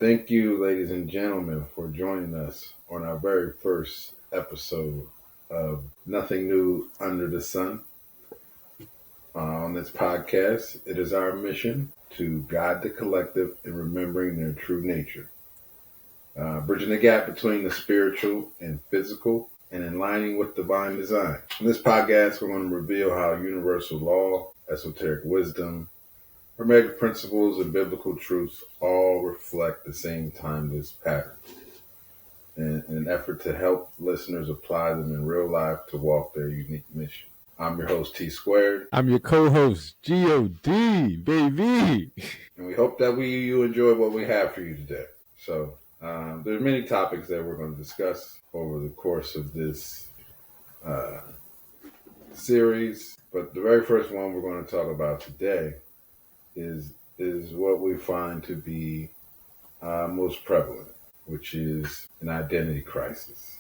Thank you, ladies and gentlemen, for joining us on our very first episode of Nothing New Under the Sun. On this podcast, it is our mission to guide the collective in remembering their true nature, bridging the gap between the spiritual and physical, and aligning with divine design. In this podcast, we're going to reveal how universal law, esoteric wisdom, hermetic principles, and biblical truths all reflect the same timeless pattern in an effort to help listeners apply them in real life to walk their unique mission. I'm your host, T Squared. I'm your co-host, G-O-D, baby. And we hope that you enjoy what we have for you today. So there's many topics that we're going to discuss over the course of this series. But the very first one we're going to talk about today is what we find to be most prevalent, which is an identity crisis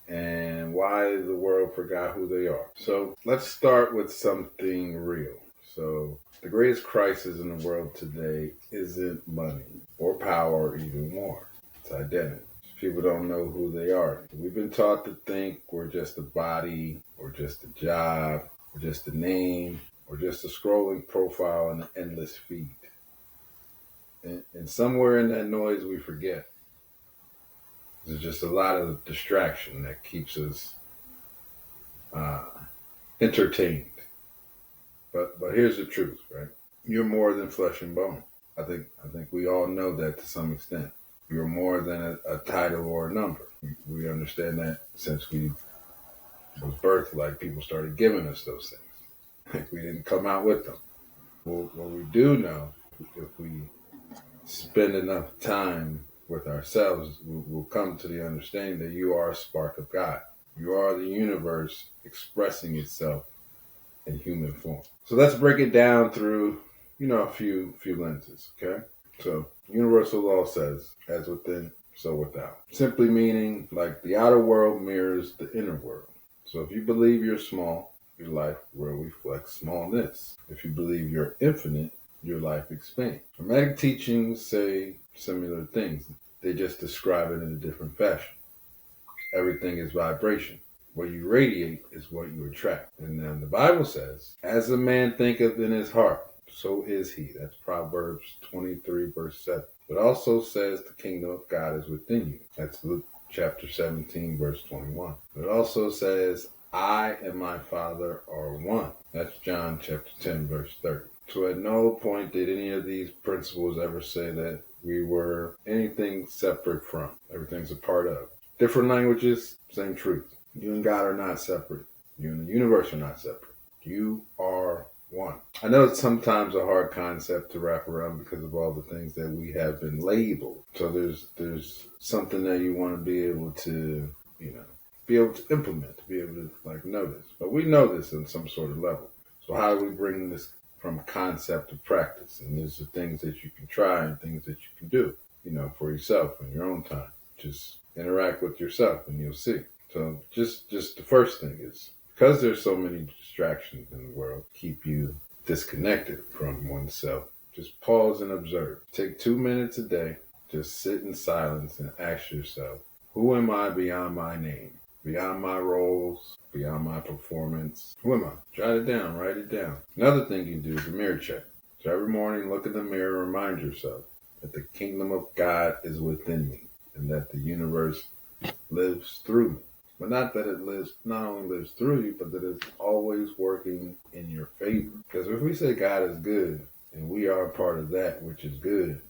and why the world forgot who they are. So let's start with something real. So the greatest crisis in the world today isn't money or power or even war. It's identity. People don't know who they are. We've been taught to think we're just a body or just a job or just a name or just a scrolling profile in an endless feed. And somewhere in that noise we forget. There's just a lot of distraction that keeps us entertained. But here's the truth, right? You're more than flesh and bone. I think we all know that to some extent. You're more than a title or a number. We understand that since we was birthed, like people started giving us those things. Like we didn't come out with them. Well, what we do know, if we spend enough time with ourselves, we'll come to the understanding that you are a spark of God. You are the universe expressing itself in human form. So let's break it down through, a few lenses, okay? So universal law says, as within, so without. Simply meaning like the outer world mirrors the inner world. So if you believe you're small, your life will reflect smallness. If you believe you're infinite, your life expands. Hermetic teachings say similar things. They just describe it in a different fashion. Everything is vibration. What you radiate is what you attract. And then the Bible says, as a man thinketh in his heart, so is he. That's Proverbs 23, verse 7. It also says the kingdom of God is within you. That's Luke chapter 17, verse 21. It also says, I and my Father are one. That's John chapter 10, verse 30. So at no point did any of these principles ever say that we were anything separate from. Everything's a part of. Different languages, same truth. You and God are not separate. You and the universe are not separate. You are one. I know it's sometimes a hard concept to wrap around because of all the things that we have been labeled. So there's something that you want to be able to, be able to implement, to be able to know this. But we know this in some sort of level. So how do we bring this from concept to practice? And these are things that you can try and things that you can do, for yourself in your own time. Just interact with yourself and you'll see. So just the first thing is, because there's so many distractions in the world, keep you disconnected from oneself. Just pause and observe. Take 2 minutes a day. Just sit in silence and ask yourself, who am I beyond my name? Beyond my roles, beyond my performance. Who am I? Jot it down, write it down. Another thing you do is a mirror check. So every morning, look in the mirror and remind yourself that the kingdom of God is within me and that the universe lives through me. But not that it not only lives through you, but that it's always working in your favor. Because if we say God is good and we are a part of that which is good,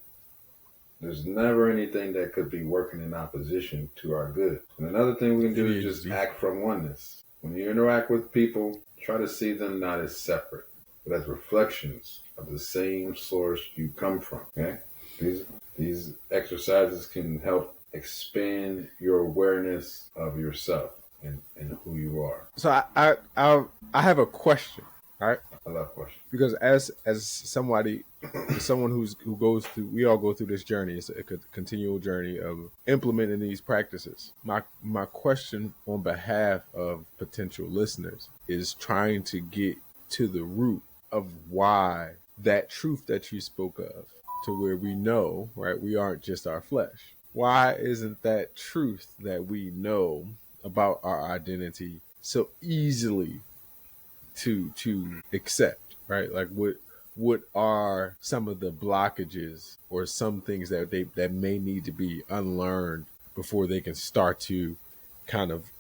there's never anything that could be working in opposition to our good. And another thing we can do is just act from oneness. When you interact with people, try to see them not as separate, but as reflections of the same source you come from. Okay? These exercises can help expand your awareness of yourself and who you are. So I have a question. All right. I love questions. Because as someone who goes through, we all go through this journey. It's a continual journey of implementing these practices. My question on behalf of potential listeners is trying to get to the root of why that truth that you spoke of to where we know, right, we aren't just our flesh. Why isn't that truth that we know about our identity so easily to accept, right? Like what are some of the blockages or some things that may need to be unlearned before they can start to kind of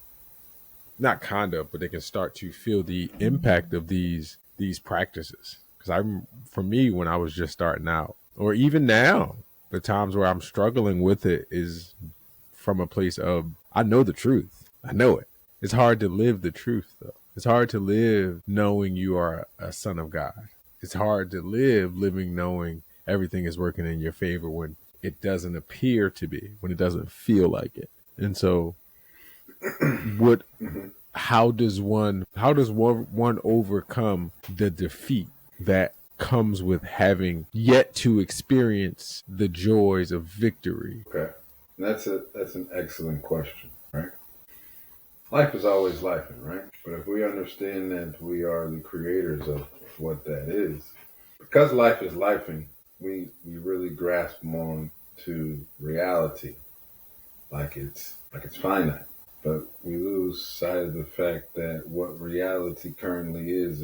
but they can start to feel the impact of these practices? Because for me, when I was just starting out, or even now, the times where I'm struggling with it is from a place of, I know the truth. I know it. It's hard to live the truth, though. It's hard to live knowing you are a son of God. It's hard to live living knowing everything is working in your favor when it doesn't appear to be, when it doesn't feel like it. And so how does one overcome the defeat that comes with having yet to experience the joys of victory? Okay. That's an excellent question, right? Life is always life, right? But if we understand that we are the creators of what that is, because life is lifing, we really grasp on to reality like it's finite. But we lose sight of the fact that what reality currently is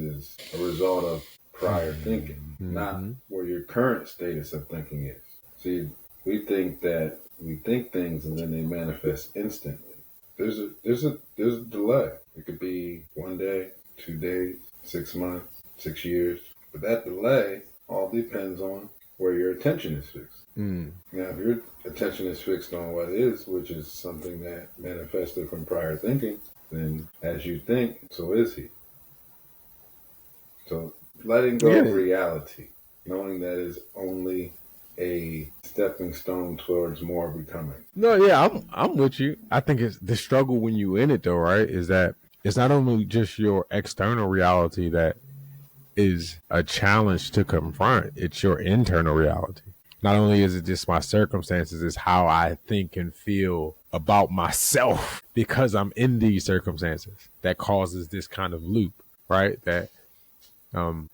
a result of prior thinking, not what your current status of thinking is. See, we think things and then they manifest instantly. There's a delay. It could be 1 day, 2 days, 6 months, 6 years. But that delay all depends on where your attention is fixed. Now, if your attention is fixed on what is, which is something that manifested from prior thinking, then as you think, so is he. So letting go of reality, knowing that is only a stepping stone towards more becoming. No, yeah, I'm with you. I think it's the struggle when you in it, though, right? Is that it's not only just your external reality that is a challenge to confront, it's your internal reality. Not only is it just my circumstances, it's how I think and feel about myself because I'm in these circumstances that causes this kind of loop, right? That,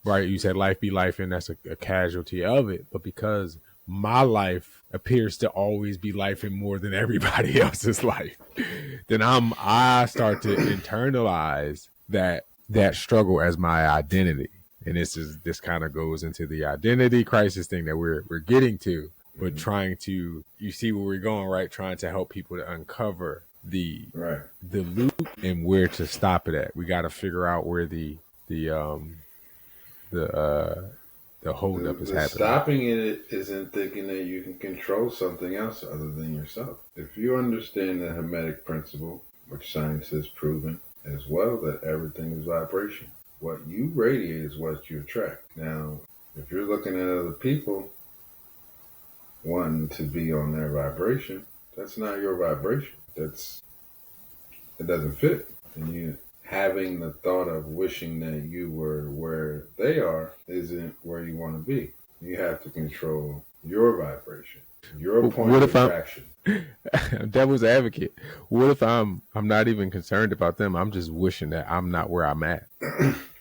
right, you said life be life, and that's a casualty of it. But because my life appears to always be life and more than everybody else's life, then I start to internalize that struggle as my identity. And this kind of goes into the identity crisis thing that we're getting to, but trying to, you see where we're going, right? Trying to help people to uncover the loop and where to stop it at. We got to figure out where the hold up is happening. Stopping it isn't thinking that you can control something else other than yourself. If you understand the Hermetic principle, which science has proven as well, that everything is vibration. What you radiate is what you attract. Now, if you're looking at other people wanting to be on their vibration, that's not your vibration. It doesn't fit. And you having the thought of wishing that you were where they are isn't where you want to be. You have to control your vibration, your point of attraction. Devil's advocate. What if I'm not even concerned about them? I'm just wishing that I'm not where I'm at.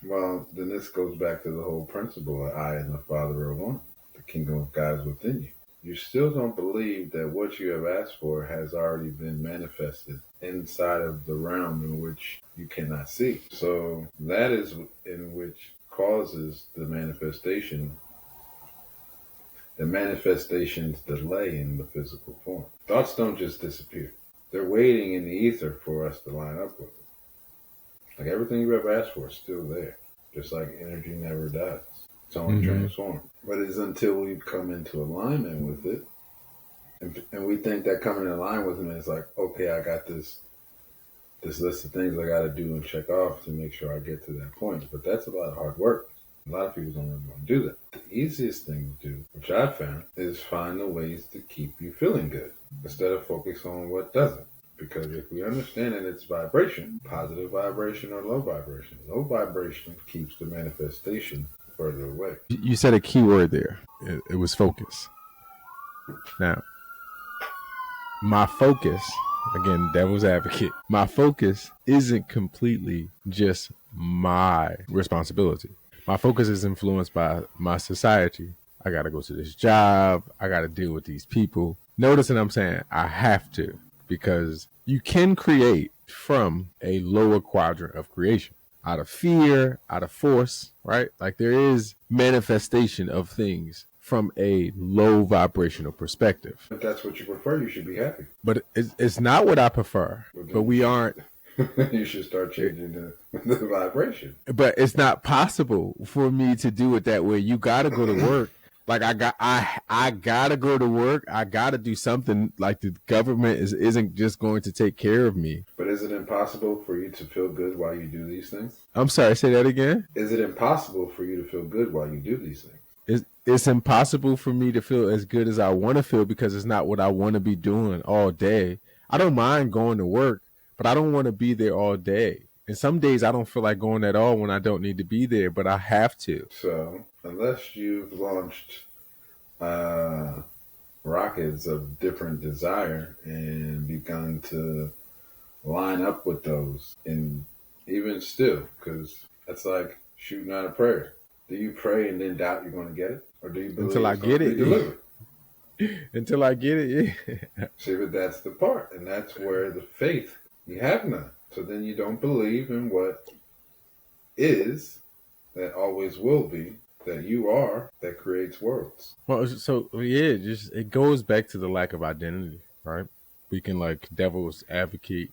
Well, then this goes back to the whole principle of I and the Father are one. The kingdom of God is within you. You still don't believe that what you have asked for has already been manifested inside of the realm in which you cannot see. So that is in which causes the manifestation's delay in the physical form. Thoughts don't just disappear. They're waiting in the ether for us to line up with them. Like everything you ever asked for is still there. Just like energy never dies. It's only transformed. But it's until we come into alignment with it, and we think that coming in line with it is like, okay, I got this list of things I got to do and check off to make sure I get to that point. But that's a lot of hard work. A lot of people don't really want to do that. The easiest thing to do, which I found, is find the ways to keep you feeling good instead of focus on what doesn't. Because if we understand that it's vibration, positive vibration or low vibration keeps the manifestation further away. You said a key word there. It was focus. Now, my focus, again, devil's advocate, my focus isn't completely just my responsibility. My focus is influenced by my society, I got to go to this job. I got to deal with these people. Notice what I'm saying? I have to, because you can create from a lower quadrant of creation, out of fear, out of force, right? Like there is manifestation of things from a low vibrational perspective. If that's what you prefer, you should be happy. But it's not what I prefer. But we aren't. You should start changing the vibration. But it's not possible for me to do it that way. You got to go to work. Like I gotta go to work. I gotta do something. Like the government isn't just going to take care of me. But is it impossible for you to feel good while you do these things? I'm sorry, say that again. Is it impossible for you to feel good while you do these things? It's impossible for me to feel as good as I want to feel, because it's not what I want to be doing all day. I don't mind going to work, but I don't want to be there all day. And some days I don't feel like going at all when I don't need to be there, but I have to. So unless you've launched rockets of different desire and begun to line up with those, and even still, because that's like shooting out a prayer. Do you pray and then doubt you're going to get it? Or do you believe Until I get it? Delivered? Until I get it, yeah. See, but that's the part. And that's where the faith, you have none. So then you don't believe in what is, that always will be, that you are, that creates worlds. Well, so yeah, just it goes back to the lack of identity, right? We can like devil's advocate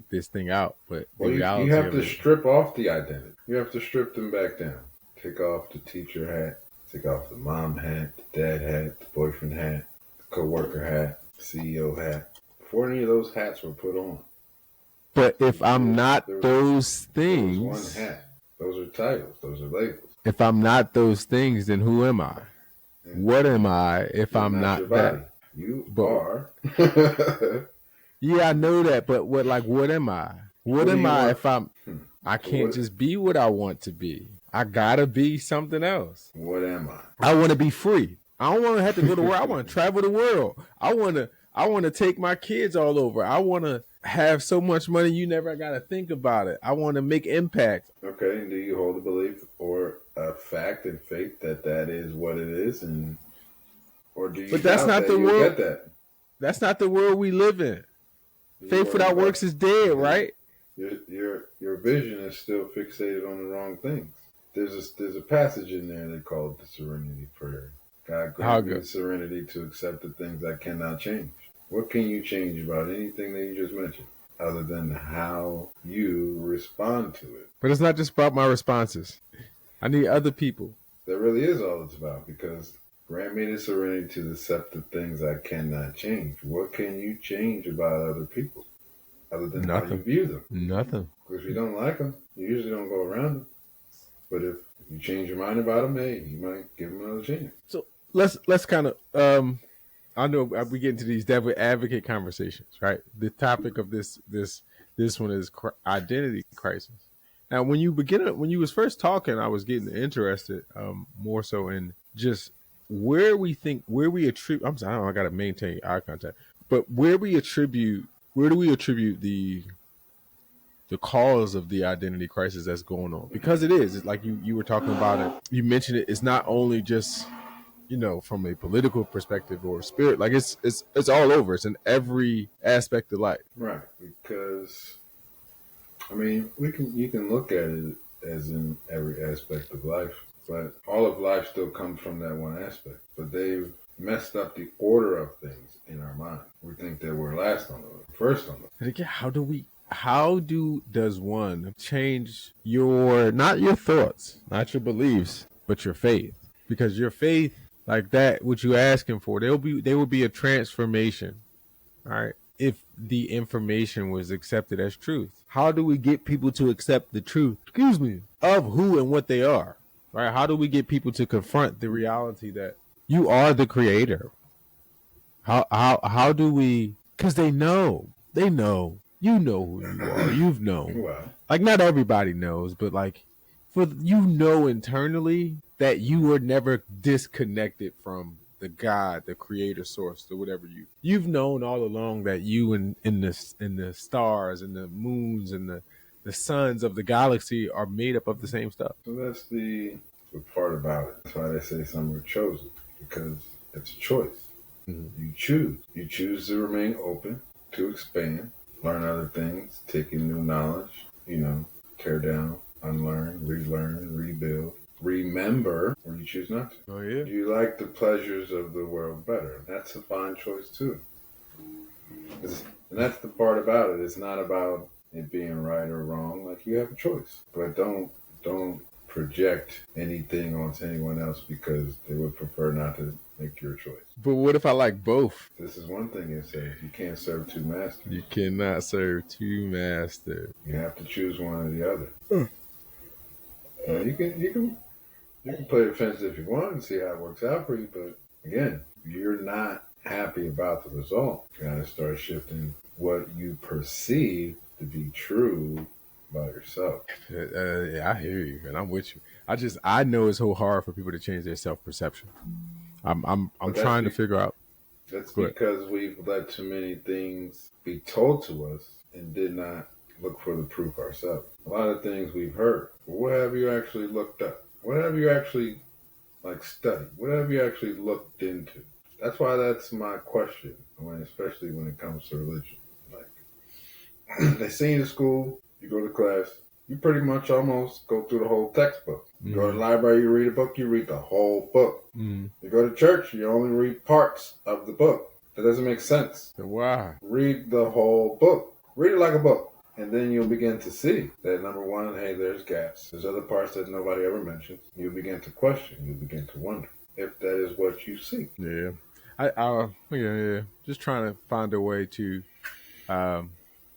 this thing out, but the reality you have of to it, strip off the identity. You have to strip them back down. Take off the teacher hat, take off the mom hat, the dad hat, the boyfriend hat, the co-worker hat, CEO hat. Before any of those hats were put on. But if I'm not those things, there was one hat. Those are titles. Those are labels. If I'm not those things, then who am I? And what am I if I'm not that? You are. Yeah, I know that, but what am I? What am I if I can't just be what I want to be? I gotta be something else. What am I? I want to be free. I don't want to have to go to work. I want to travel the world. I want to take my kids all over. I want to have so much money you never got to think about it. I want to make impact. Okay, and do you hold a belief or a fact and faith that is what it is, and or do you? But that's not the world. Get that? That's not the world we live in. Faith without works is dead, right? Your vision is still fixated on the wrong things. There's a passage in there they call it the serenity prayer. God grant me the serenity to accept the things I cannot change. What can you change about anything that you just mentioned, other than how you respond to it? But it's not just about my responses. I need other people. That really is all it's about, because grant me the serenity to accept the things I cannot change. What can you change about other people, other than how you view them? Nothing. Because if you don't like them, you usually don't go around them. But if you change your mind about them, hey, you might give them another chance. So let's kind of I know we get into these devil advocate conversations, right? The topic of this one is identity crisis. Now, when you was first talking, I was getting interested more so in just where we attribute. I'm sorry, I got to maintain eye contact, but where do we attribute the cause of the identity crisis that's going on? Because it's like you were talking about it. You mentioned it. It's not only just, from a political perspective or spirit, like it's all over. It's in every aspect of life. Right. Because, I mean, you can look at it as in every aspect of life, but all of life still comes from that one aspect. But they've messed up the order of things in our mind. We think that we're last on the first on the. And again, does one change not your thoughts, not your beliefs, but your faith? Because your faith, like that, what you're asking for, there will be a transformation, all right, if the information was accepted as truth. How do we get people to accept the truth, of who and what they are, right? How do we get people to confront the reality that you are the creator? How do we, because they know, you know who you are. You've known. Wow. Like, not everybody knows, but like, internally that you were never disconnected from the God, the creator source, or whatever you've known all along, that you in the stars and the moons and the suns of the galaxy are made up of the same stuff. So that's the the part about it. That's why they say some are chosen, because it's a choice. Mm-hmm. You choose. You choose to remain open, to expand, learn other things, take in new knowledge, tear down, unlearn, relearn, rebuild, remember, or you choose not to. Oh, yeah. Do you like the pleasures of the world better? That's a fine choice, too. And that's the part about it. It's not about it being right or wrong. Like, you have a choice. But don't project anything onto anyone else because they would prefer not to make your choice. But what if I like both? This is one thing it says. You can't serve two masters. You cannot serve two masters. You have to choose one or the other. You can play the fence if you want and see how it works out for you, but again, you're not happy about the result. You gotta start shifting what you perceive to be true by yourself. I hear you, and I'm with you. I know it's so hard for people to change their self-perception. I'm trying to figure out. That's because we've let too many things be told to us and did not look for the proof ourselves. A lot of things we've heard. But what have you actually looked up? What have you actually studied? What have you actually looked into? That's why that's my question, especially when it comes to religion. Like, they send you to school, you go to class, you pretty much almost go through the whole textbook. You go to the library, you read a book, you read the whole book. You go to church, you only read parts of the book. That doesn't make sense. Why? Read the whole book. Read it like a book. And then you'll begin to see that, number one, hey, there's gaps. There's other parts that nobody ever mentions. You'll begin to question. You'll begin to wonder if that is what you see. Yeah. Just trying to find a way to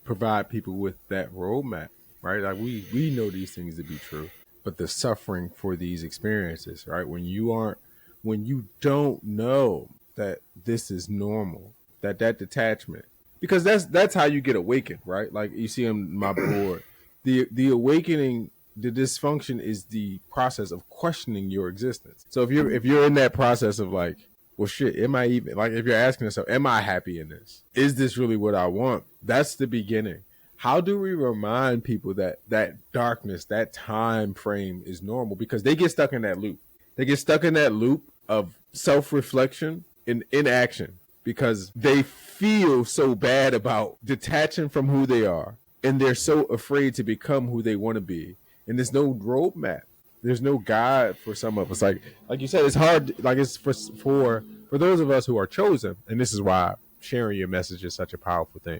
provide people with that roadmap, right? Like we know these things to be true, but the suffering for these experiences, right? When you don't know that this is normal, that detachment, because that's how you get awakened, right? Like you see on my board, the awakening, the dysfunction is the process of questioning your existence. So if you're in that process of like, well, shit, am I even, like, if you're asking yourself, am I happy in this? Is this really what I want? That's the beginning. How do we remind people that darkness, that time frame is normal? Because they get stuck in that loop. They get stuck in that loop of self-reflection and inaction because they feel so bad about detaching from who they are. And they're so afraid to become who they want to be. And there's no roadmap. There's no guide for some of us. Like you said, it's hard. Like it's for those of us who are chosen, and this is why sharing your message is such a powerful thing.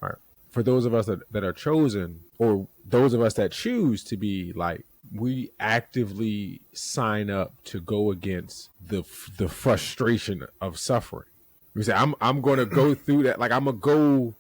All right. For those of us that are chosen, or those of us that choose to be like, we actively sign up to go against the frustration of suffering. We say, I'm going to go through that. Like I'm going to go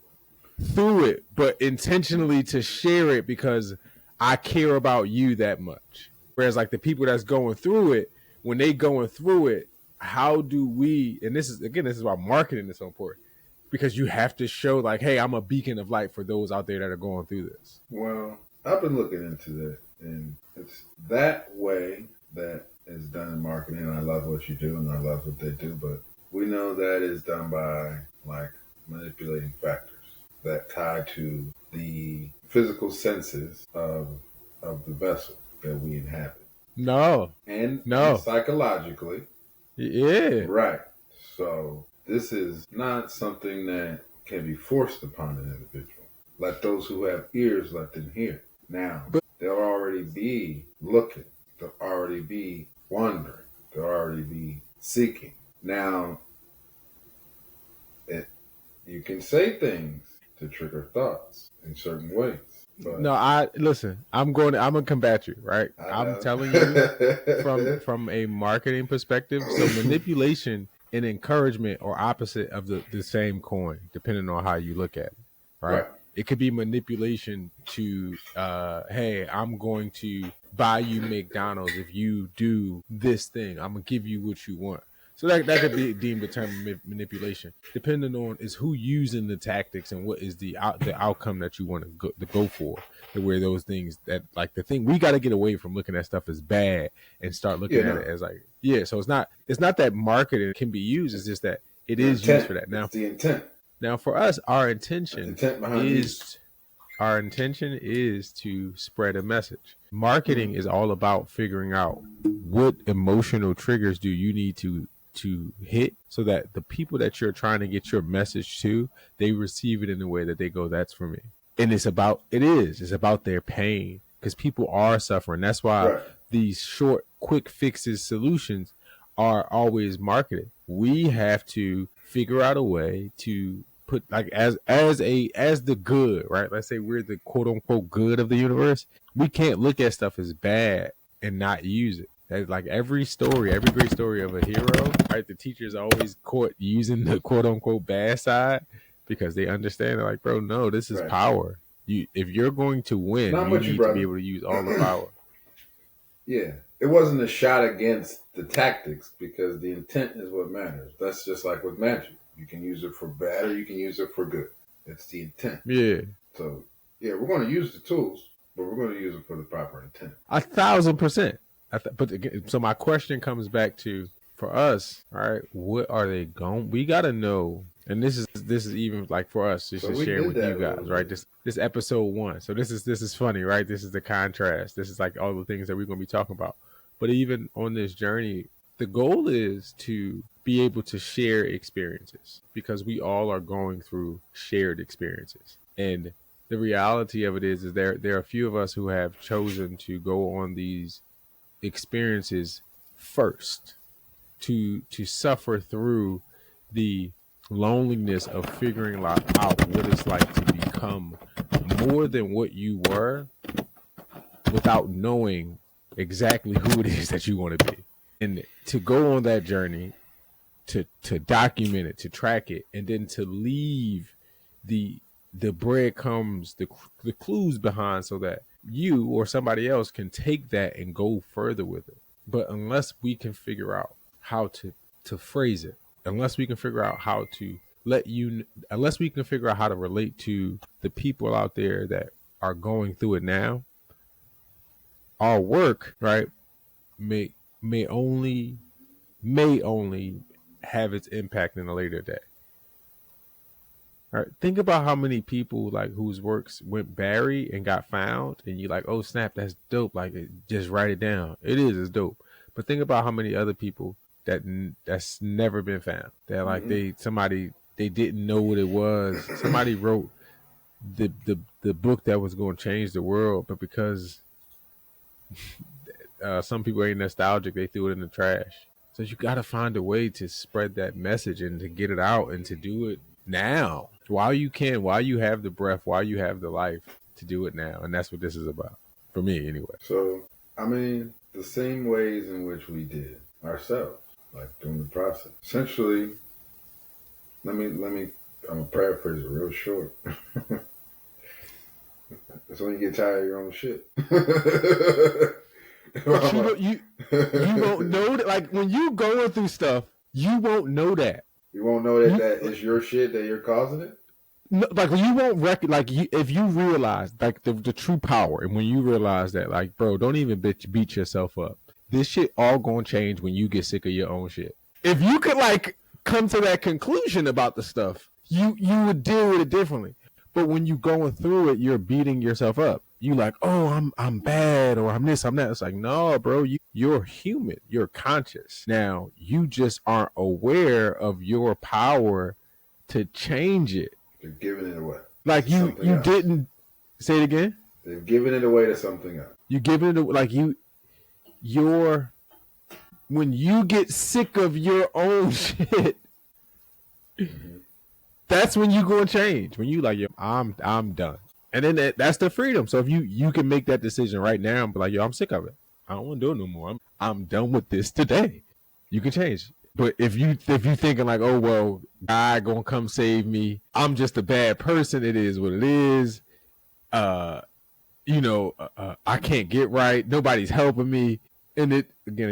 through it, but intentionally to share it because I care about you that much. Whereas like the people that's going through it, when they going through it, how do we, and this is why marketing is so important, because you have to show like, hey, I'm a beacon of light for those out there that are going through this. Well, I've been looking into that, and it's that way that is done in marketing, and I love what you do, and I love what they do, but we know that is done by like manipulating factors that tie to the physical senses of the vessel that we inhabit. And psychologically. Yeah. Right. So this is not something that can be forced upon an individual. Let those who have ears, let them hear. Now, they'll already be looking. They'll already be wondering. They'll already be seeking. Now, you can say things to trigger thoughts in certain ways. But no, I'm gonna combat you, right? I'm telling you from a marketing perspective. So manipulation and encouragement are opposite of the same coin, depending on how you look at it, right? It could be manipulation to, hey, I'm going to buy you McDonald's if you do this thing. I'm gonna give you what you want. So that could be deemed a term of manipulation, depending on is who using the tactics and what is the outcome that you want to go for. To where those things that like the thing we got to get away from looking at stuff as bad and start looking at it as like So it's not that marketing can be used. It's just that it is used for that. Now it's the intent. Now for us, our intention is to spread a message. Marketing is all about figuring out what emotional triggers do you need to hit so that the people that you're trying to get your message to, they receive it in a way that they go, that's for me. And it's about their pain, because people are suffering. That's why these short, quick fixes solutions are always marketed. We have to figure out a way to put, like, as the good, right? Let's say we're the quote unquote good of the universe. We can't look at stuff as bad and not use it. That's like every great story of a hero, right? The teacher's always caught using the quote unquote bad side because they understand, they're like, bro, no, this is power. If you're going to win, you need to be able to use all the power. Yeah. It wasn't a shot against the tactics, because the intent is what matters. That's just like with magic. You can use it for bad or you can use it for good. It's the intent. Yeah. So, yeah, we're going to use the tools, but we're going to use it for the proper intent. 1,000%. But again, so my question comes back to, for us, all right, what are they going? We got to know. And this is even like for us, just to share with you guys, right? This episode 1. So this is funny, right? This is the contrast. This is like all the things that we're going to be talking about. But even on this journey, the goal is to be able to share experiences, because we all are going through shared experiences. And the reality of it is there are a few of us who have chosen to go on these experiences first, to suffer through the loneliness of figuring out what it's like to become more than what you were without knowing exactly who it is that you want to be. And to go on that journey, to document it, to track it, and then to leave the breadcrumbs, the clues behind, so that you or somebody else can take that and go further with it. But unless we can figure out how to phrase it, unless we can figure out how to unless we can figure out how to relate to the people out there that are going through it now, our work, right, may only have its impact in a later day. All right, think about how many people like whose works went buried and got found, and you're like, oh snap, that's dope. Like, just write it down. It's dope. But think about how many other people that's never been found. That like they didn't know what it was. Somebody wrote the book that was going to change the world, but because some people ain't nostalgic, they threw it in the trash. So you got to find a way to spread that message and to get it out, and to do it now while you can, while you have the breath, while you have the life, to do it now. And that's what this is about, for me anyway. So, I mean, the same ways in which we did ourselves, like during the process. Essentially, let me, I'm going to paraphrase it real short. That's when you get tired of your own shit. But you won't know that. Like, when you going through stuff, you won't know that. You won't know that it's your shit, that you're causing it? No, like, you won't if you realize, like, the true power, and when you realize that, like, bro, don't even beat yourself up. This shit all gonna change when you get sick of your own shit. If you could, like, come to that conclusion about the stuff, you would deal with it differently. But when you going through it, you're beating yourself up. You like, oh, I'm bad, or I'm this, I'm that. It's like, no, bro, you're human. You're conscious. Now, you just aren't aware of your power to change it. They're giving it away. Like, you didn't say it again. They've given it away to something else. You giving it like when you get sick of your own shit. That's when you go and change. When you like, yo, I'm done. And then that's the freedom. So if you can make that decision right now and be like, yo, I'm sick of it. I don't want to do it no more. I'm done with this today. You can change. But if you thinking like, oh well, God gonna come save me, I'm just a bad person. It is what it is. I can't get right. Nobody's helping me. And it again,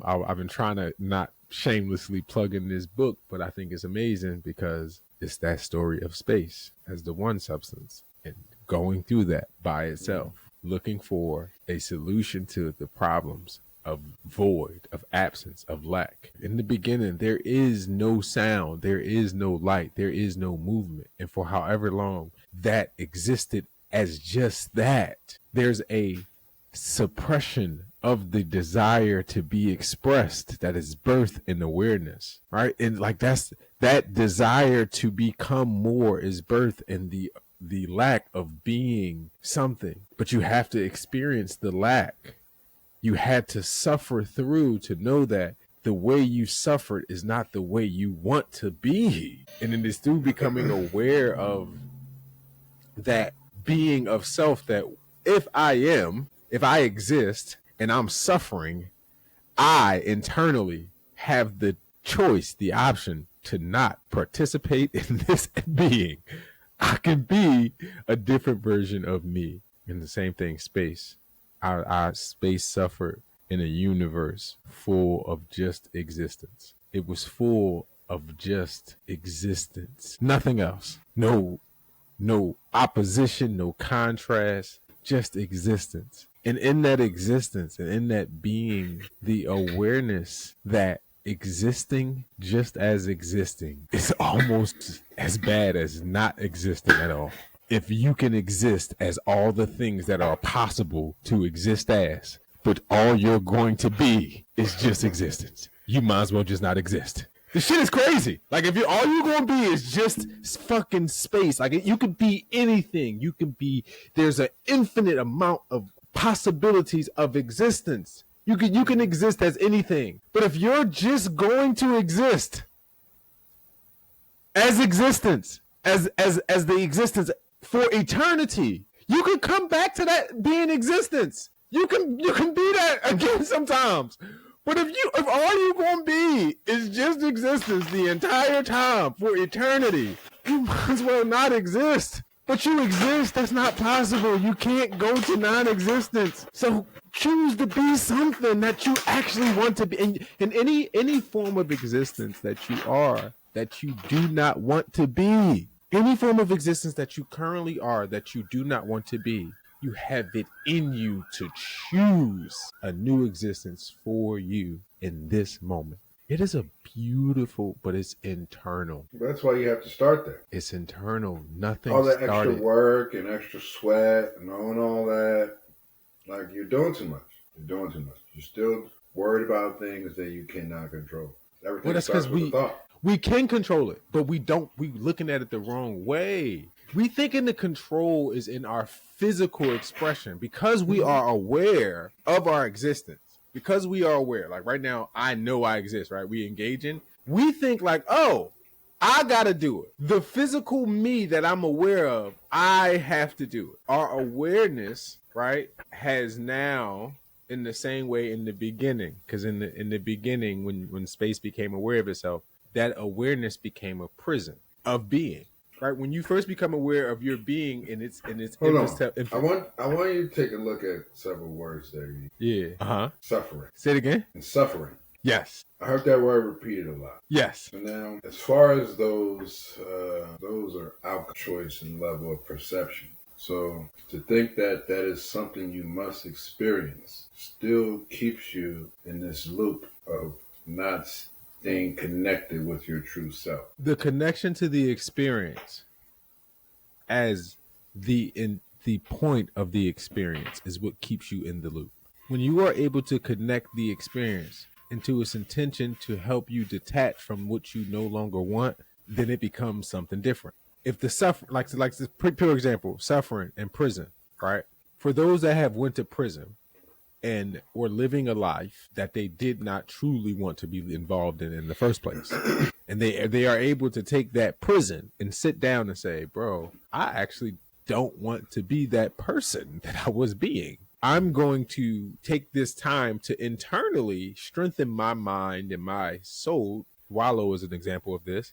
I've been trying to not shamelessly plug in this book, but I think it's amazing because it's that story of space as the one substance and going through that by itself, looking for a solution to the problems of void, of absence, of lack. In the beginning, there is no sound, there is no light, there is no movement. And for however long that existed as just that, there's a suppression of the desire to be expressed that is birth in awareness, right? And like that desire to become more is birth in the lack of being something. But you have to experience the lack. You had to suffer through to know that the way you suffered is not the way you want to be. And it is through becoming aware of that being of self that if I exist and I'm suffering, I internally have the choice, the option to not participate in this being. I can be a different version of me. And the same thing, space. Our space suffered in a universe full of just existence. It was full of just existence. Nothing else. No opposition, no contrast, just existence. And in that existence and in that being, the awareness that existing just as existing is almost as bad as not existing at all. If you can exist as all the things that are possible to exist as, but all you're going to be is just existence, you might as well just not exist. This shit is crazy. Like, if all you're gonna be is just fucking space, like you could be anything. You can be. There's an infinite amount of possibilities of existence. You can exist as anything. But if you're just going to exist as existence, as the existence for eternity, you can come back to that being existence. You can be that again sometimes. But if all you're gonna be is just existence the entire time for eternity, you might as well not exist. But you exist, that's not possible. You can't go to non-existence. So choose to be something that you actually want to be. And in any form of existence that you are, that you do not want to be. Any form of existence that you currently are, that you do not want to be. You have it in you to choose a new existence for you in this moment. It is a beautiful, but it's internal. That's why you have to start there. It's internal. Nothing all that started. Extra work and extra sweat and all that. Like, you're doing too much. You're still worried about things that you cannot control. Everything that's starts because with a thought. We can control it, but we don't. We looking at it the wrong way. We thinking the control is in our physical expression because we are aware of our existence. Because we are aware, like right now, I know I exist, right? We engaging. We think like, oh, I gotta do it. The physical me that I'm aware of, I have to do it. Our awareness, right, has now, in the same way in the beginning, because in the beginning, when space became aware of itself, that awareness became a prison of being. Right, when you first become aware of your being and its Hold on. I want you to take a look at several words there. Yeah. Suffering. Say it again. And suffering. Yes. I heard that word repeated a lot. Yes. So now, as far as those are our choice and level of perception. So to think that is something you must experience still keeps you in this loop of not staying connected with your true self. The connection to the experience as the point of the experience is what keeps you in the loop. When you are able to connect the experience into its intention to help you detach from what you no longer want, then it becomes something different. If the like this pure example, suffering in prison, right? For those that have went to prison and were living a life that they did not truly want to be involved in the first place. And they are able to take that prison and sit down and say, bro, I actually don't want to be that person that I was being. I'm going to take this time to internally strengthen my mind and my soul. Wallow is an example of this.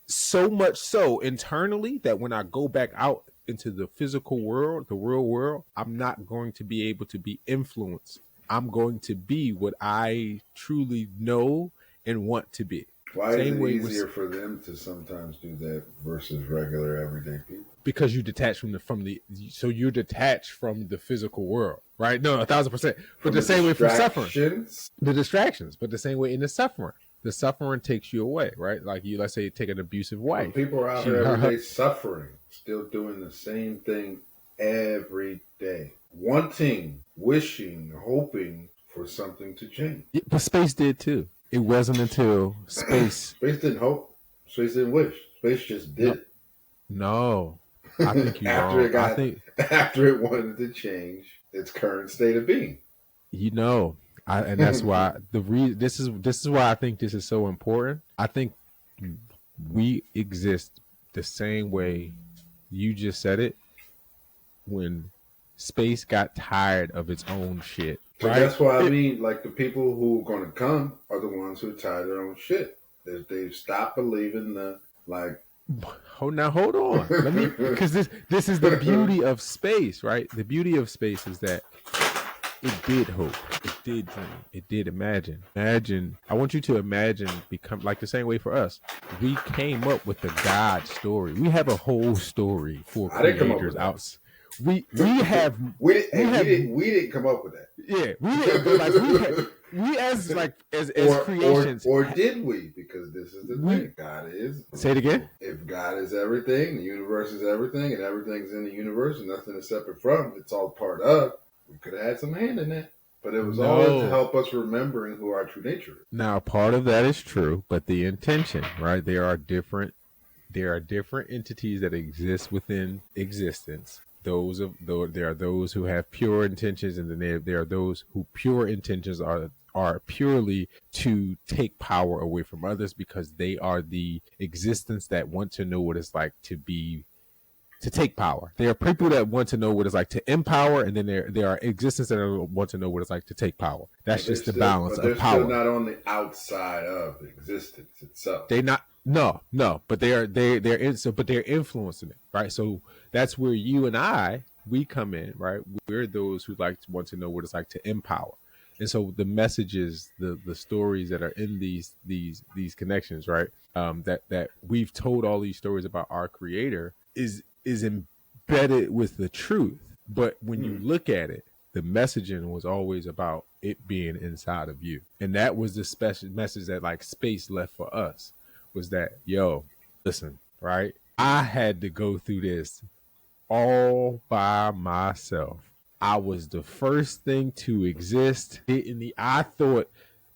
So much so internally that when I go back out into the physical world, the real world, I'm not going to be able to be influenced. I'm going to be what I truly know and want to be. Why is it easier for them to sometimes do that versus regular everyday people? Because you detach so you're detached from the physical world, right? No, 1,000%. But the same way for suffering, the distractions, but the same way in the suffering takes you away, right? Like let's say you take an abusive wife. But people are out there every day suffering, still doing the same thing every day. wanting, wishing, hoping for something to change. Yeah, but space did too. It wasn't until space. Space didn't hope. Space didn't wish. Space just did No, it. no, I think you're after wrong. it got, after it wanted to change its current state of being. You know, and that's why this is why I think this is so important. I think we exist the same way you just said it when space got tired of its own shit. But that's why I mean, like the people who are going to come are the ones who are tired of their own shit. They've stopped believing the like. Hold on. Let me, because this is the beauty of space, right? The beauty of space is that it did hope, it did dream, it did imagine. I want you to imagine become like the same way for us. We came up with the God story. We have a whole story for creators out. We didn't come up with that. Yeah, we didn't. But like we as creations, or did we? Because this is the thing. God is. Say it again. If God is everything, the universe is everything, and everything's in the universe, and nothing is separate from. It's all part of. We could have had some hand in that, but it was all to help us remembering who our true nature is. Now, part of that is true, but the intention, right? There are different entities that exist within existence. There are those who have pure intentions, and then there are those who pure intentions are purely to take power away from others because they are the existence that want to know what it's like to take power. There are people that want to know what it's like to empower, and then there are existences that want to know what it's like to take power. That's just the balance of power. They're still not on the outside of existence itself. They not no, but they're influencing it, right? So that's where you and we come in, right? We're those who want to know what it's like to empower. And so the messages, the stories that are in these connections, right? That we've told all these stories about our creator is embedded with the truth. But when you look at it, the messaging was always about it being inside of you. And that was the special message that like space left for us, was that, yo, listen, right? I had to go through this all by myself. I was the first thing to exist. I thought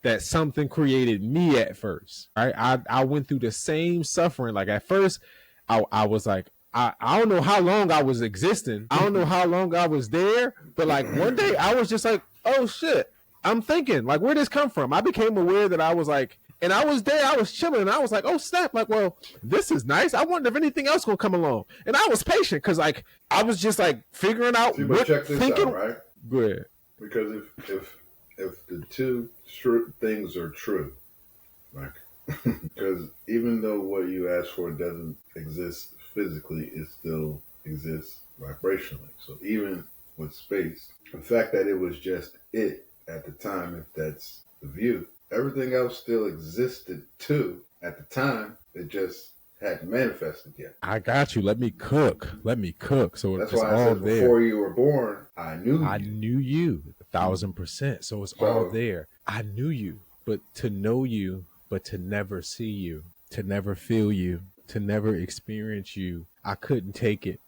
that something created me at first, right? I went through the same suffering. Like at first, I was like, I don't know how long I was existing. I don't know how long I was there. But like one day I was just like, oh shit, I'm thinking, like, where'd this come from? I became aware that I was like, and I was there, I was chilling, and I was like, oh snap, like, well, this is nice. I wonder if anything else gonna come along. And I was patient because like I was just like figuring out check this out, right? Go ahead. Because if the two things are true, like because even though what you asked for doesn't exist physically, it still exists vibrationally. So even with space, the fact that it was just it at the time, if that's the view, everything else still existed too at the time. It just hadn't manifested yet. I got you. Let me cook. So that's it's why I all said there. Before you were born, I knew you 1,000%. So it's all there. I knew you, but to know you, but to never see you, to never feel you, to never experience you, I couldn't take it.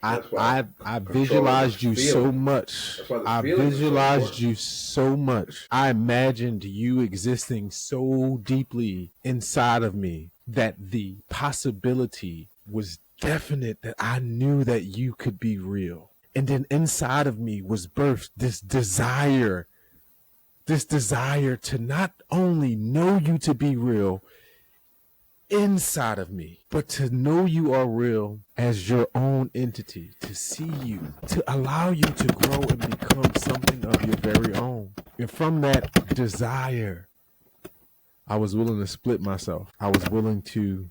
I visualized you so much. I visualized you so much. I imagined you existing so deeply inside of me that the possibility was definite, that I knew that you could be real. And then inside of me was birthed this desire to not only know you to be real inside of me, but to know you are real as your own entity, to see you, to allow you to grow and become something of your very own. And from that desire, I was willing to split myself. I was willing to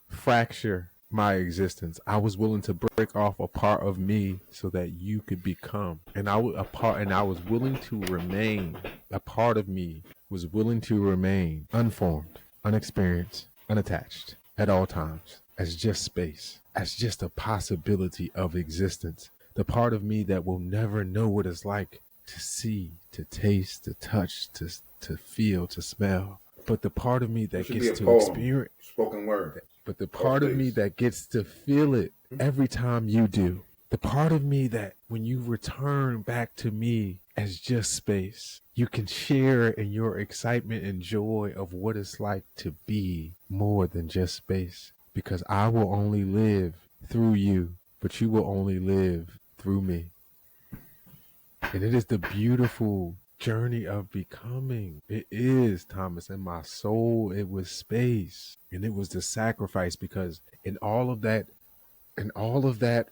fracture my existence. I was willing to break off a part of me so that you could become. And I was willing to remain. A part of me was willing to remain unformed, unexperienced, unattached at all times, as just space, as just a possibility of existence. The part of me that will never know what it's like to see, to taste, to touch, to feel, to smell. But the part of me that gets to experience spoken word. But the part of me that gets to feel it every time you do. The part of me that when you return back to me as just space, you can share in your excitement and joy of what it's like to be more than just space. Because I will only live through you, but you will only live through me. And it is the beautiful journey of becoming. It is, Thomas. In my soul, it was space. And it was the sacrifice, because in all of that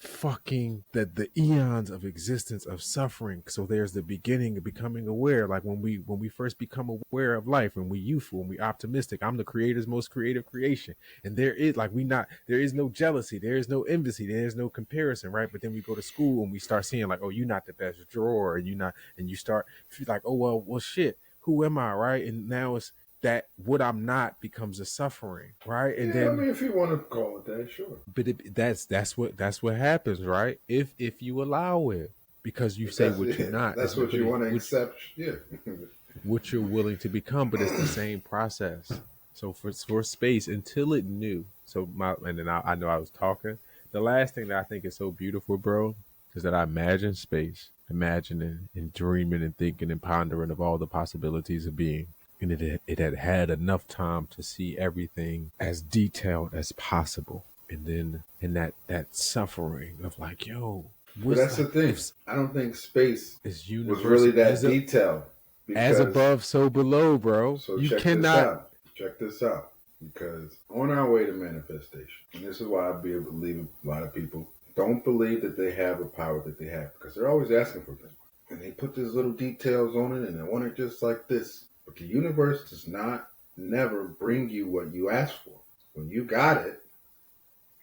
fucking the eons of existence of suffering. So there's the beginning of becoming aware. Like when we first become aware of life, when we youthful, when we optimistic, I'm the creator's most creative creation. And there is there is no jealousy, there is no envy, there is no comparison, right? But then we go to school and we start seeing like, oh, you're not the best drawer, and you start like, oh, well shit, who am I, right? And now it's that what I'm not becomes a suffering, right? And then, I mean, if you want to call it that, sure. But that's what happens, right? If you allow it, because you say what you're not. That's what you want to accept. Yeah. What you're willing to become, but it's the same process. So for space until it knew. So I know I was talking. The last thing that I think is so beautiful, bro, is that I imagine space, imagining and dreaming and thinking and pondering of all the possibilities of being. And it had enough time to see everything as detailed as possible. And then in that suffering of like, yo, but that's the thing. I don't think space was really that detailed. As above, so below, bro. So check this out. Because on our way to manifestation, and this is why I believe a lot of people don't believe that they have the power that they have, because they're always asking for things. And they put these little details on it, and they want it just like this. But the universe does never bring you what you asked for. When you got it,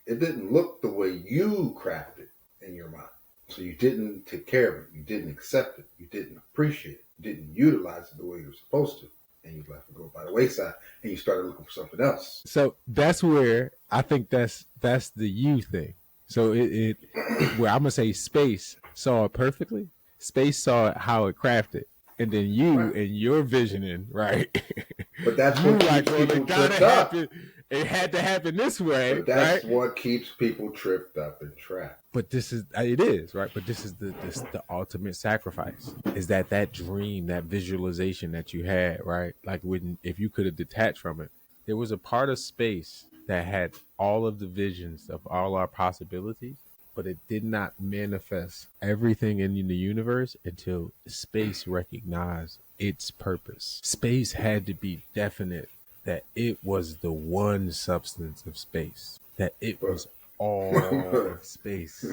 it didn't look the way you crafted in your mind. So you didn't take care of it. You didn't accept it. You didn't appreciate it. You didn't utilize it the way you were supposed to. And you left it go by the wayside, and you started looking for something else. So that's where I think that's the you thing. So it where I'm gonna say space saw it perfectly. Space saw it how it crafted. And then you and your visioning, right? But that's what keeps people tripped up. It had to happen this way. But that's what keeps people tripped up and trapped. But it is, right? But this is the ultimate sacrifice. Is that dream, that visualization that you had, right? Like if you could have detached from it, there was a part of space that had all of the visions of all our possibilities, but it did not manifest everything in the universe until space recognized its purpose. Space had to be definite that it was the one substance of space, that it was all of space.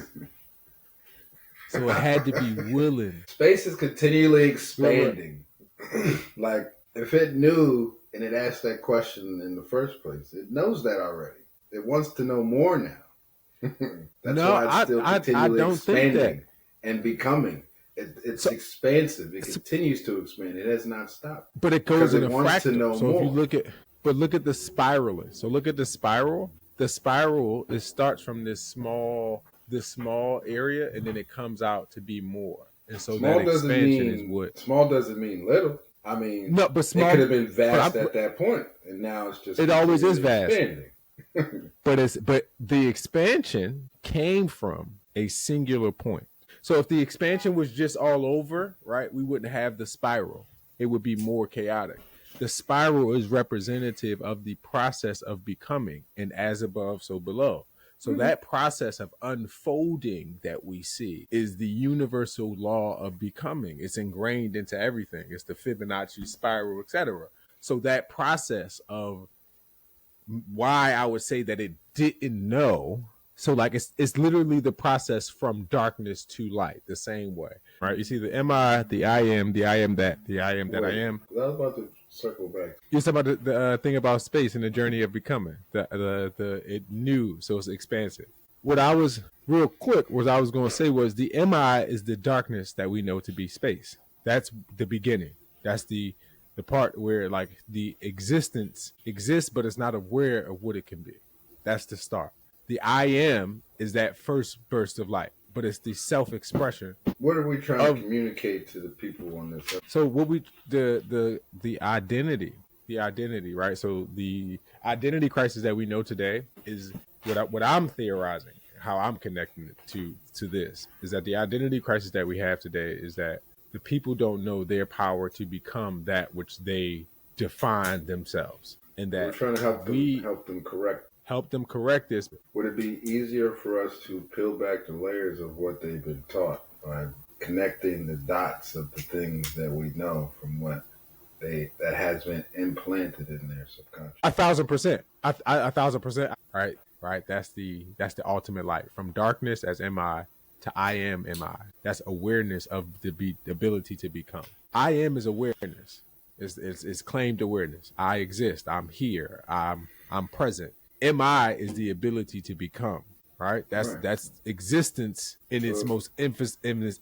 So it had to be willing. Space is continually expanding. Like, if it knew and it asked that question in the first place, it knows that already. It wants to know more now. That's why it's still continually expanding and becoming. It's expansive. It continues to expand. It has not stopped. But it goes in a fractal. So more. If you look at the spiraling. So look at the spiral. The spiral, it starts from this small area, and then it comes out to be more. And so small that expansion is what small doesn't mean little. I mean, no, but small, it could have been vast at that point, and now it's just it always is vast. Expanding. But the expansion came from a singular point. So if the expansion was just all over, right, we wouldn't have the spiral. It would be more chaotic. The spiral is representative of the process of becoming, and as above, so below. So that process of unfolding that we see is the universal law of becoming. It's ingrained into everything. It's the Fibonacci spiral, etc. So that process of why I would say that it didn't know. So like it's literally the process from darkness to light, the same way, right? You see the MI, the I am, the I am that, the I am that I am. I was about to circle back. You're talking about the thing about space and the journey of becoming. It knew, so it's expansive. What I was real quick, what I was going to say was the MI is the darkness that we know to be space. That's the beginning. That's the part where like the existence exists, but it's not aware of what it can be. That's the start. The I am is that first burst of light, but it's the self-expression. What are we trying to communicate to the people on this? So what the identity, right? So the identity crisis that we know today is what I'm theorizing, how I'm connecting it to this is that the identity crisis that we have today is that the people don't know their power to become that which they define themselves, and We're that trying to we help them correct. help them correct this. Would it be easier for us to peel back the layers of what they've been taught by connecting the dots of the things that we know from what that has been implanted in their subconscious? 1,000%. 1,000%. Right. That's the ultimate light, from darkness as MI to I am MI. That's awareness of the ability to become. I am is awareness. It's claimed awareness. I exist. I'm here. I'm present. MI is the ability to become. Right. That's existence in its most in its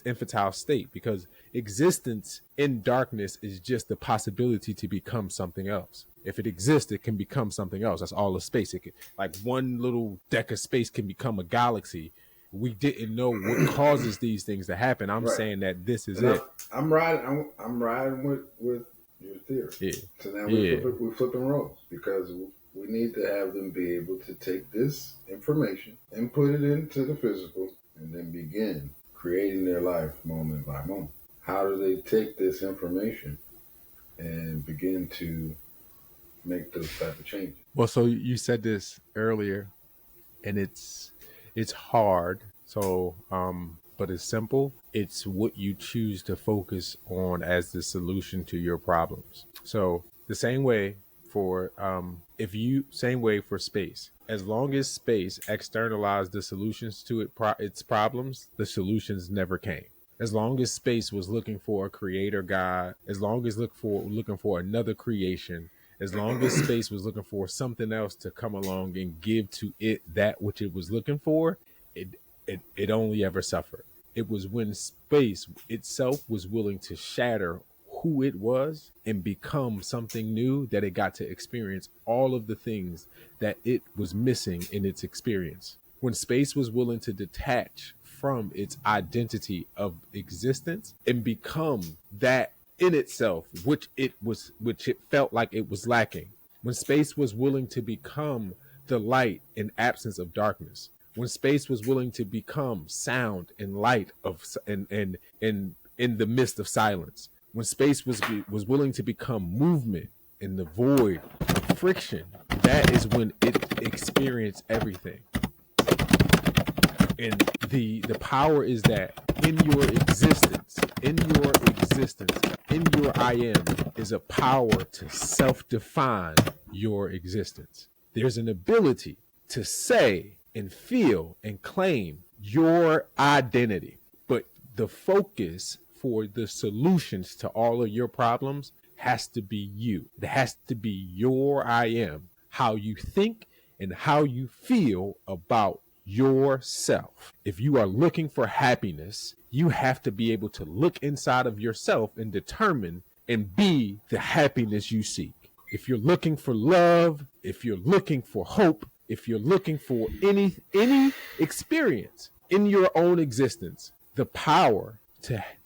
infantile state, because existence in darkness is just the possibility to become something else. If it exists, it can become something else. That's all of space. It can, like one little deck of space can become a galaxy. We didn't know what causes these things to happen. I'm saying that this is it. I'm riding with your theory. Yeah. So now we're flipping roles, because we need to have them be able to take this information and put it into the physical and then begin creating their life moment by moment. How do they take this information and begin to make those type of changes? Well, so you said this earlier, and it's hard. So, but it's simple. It's what you choose to focus on as the solution to your problems. So the same way for same way for space. As long as space externalized the solutions to its problems, the solutions never came. As long as space was looking for a creator God, as long as looking for another creation, as long as space was looking for something else to come along and give to it that which it was looking for, it only ever suffered. It was when space itself was willing to shatter who it was and become something new that it got to experience all of the things that it was missing in its experience. When space was willing to detach from its identity of existence and become that in itself, which it felt like it was lacking. When space was willing to become the light in absence of darkness. When space was willing to become sound and light in the midst of silence. When space was willing to become movement in the void of friction, that is when it experienced everything. And the power is that in your existence, in your I am is a power to self-define your existence. There's an ability to say and feel and claim your identity. But the focus for the solutions to all of your problems has to be you. It has to be your I am, how you think and how you feel about yourself. If you are looking for happiness, you have to be able to look inside of yourself and determine and be the happiness you seek. If you're looking for love, if you're looking for hope, if you're looking for any experience in your own existence, the power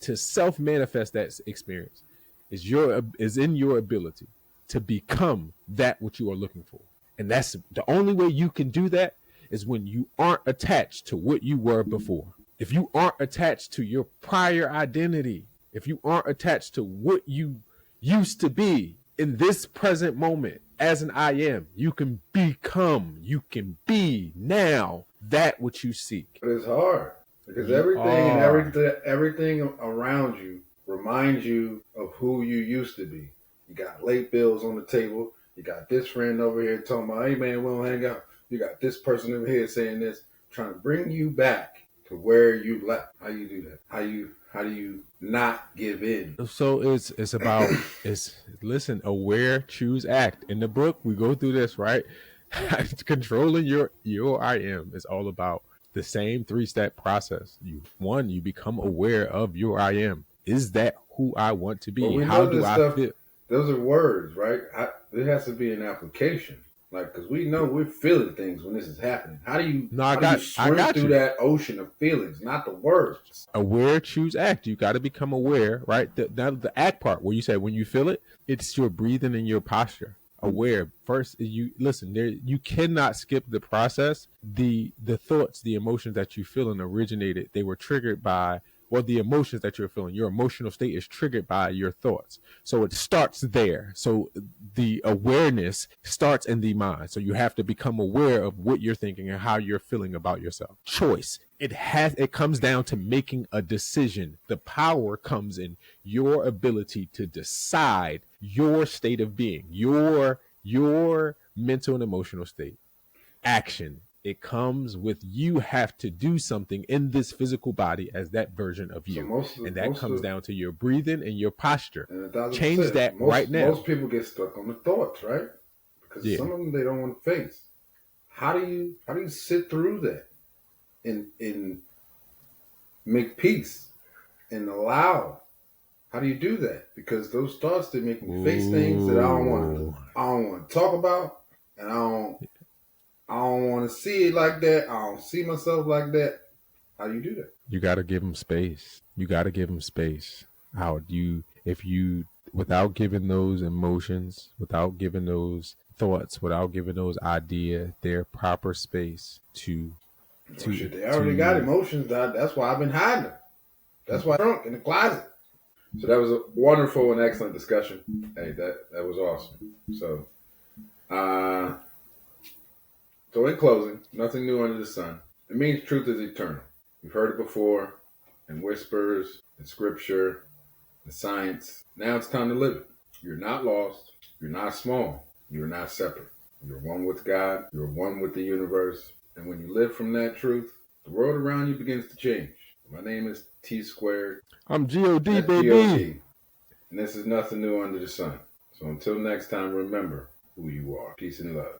to self-manifest that experience is in your ability to become that which you are looking for. And that's the only way you can do that, is when you aren't attached to what you were before. If you aren't attached to your prior identity, if you aren't attached to what you used to be in this present moment as an I am, you can be now that which you seek. But it's hard, because everything around you reminds you of who you used to be. You got late bills on the table. You got this friend over here talking about, hey man, we don't hang out. You got this person over here saying this, trying to bring you back to where you left. How you do that? How do you not give in? So it's about listen, aware, choose, act. In the book, we go through this, right? Controlling your I am is all about the same 3-step process. You become aware of your I am. Is that who I want to be? How do I feel? Those are words, right? There has to be an application. Like, because we know we're feeling things when this is happening. How do you swim through that ocean of feelings, not the words? Aware, choose, act. You got to become aware, right? The act part where you say when you feel it, it's your breathing and your posture. aware. First, you listen. There, you cannot skip the process. The thoughts, the emotions that you feeling originated. They were triggered by, well, the emotions that you're feeling. Your emotional state is triggered by your thoughts. So it starts there. So the awareness starts in the mind. So you have to become aware of what you're thinking and how you're feeling about yourself. Choice. It comes down to making a decision. The power comes in your ability to decide your state of being, your mental and emotional state. Action. It comes with you have to do something in this physical body as that version of you. And that comes down to your breathing and your posture. And change that right now. Most people get stuck on the thoughts, right? Because some of them they don't want to face. How do you sit through that and make peace and allow? How do you do that? Because those thoughts, they make me face things that I don't want to talk about, and I don't want to see it like that. I don't see myself like that. How do you do that? You got to give them space. You got to give them space. Without giving those emotions, without giving those thoughts, without giving those ideas their proper space to they already got emotions. That's why I've been hiding them. That's why I'm drunk in the closet. So that was a wonderful and excellent discussion. Hey, that was awesome. So, so in closing, nothing new under the sun. It means truth is eternal. You've heard it before in whispers, in scripture, in science. Now it's time to live it. You're not lost. You're not small. You're not separate. You're one with God. You're one with the universe. And when you live from that truth, the world around you begins to change. My name is T Squared. I'm G.O.D., baby. G.O.D. And this is nothing new under the sun. So until next time, remember who you are. Peace and love.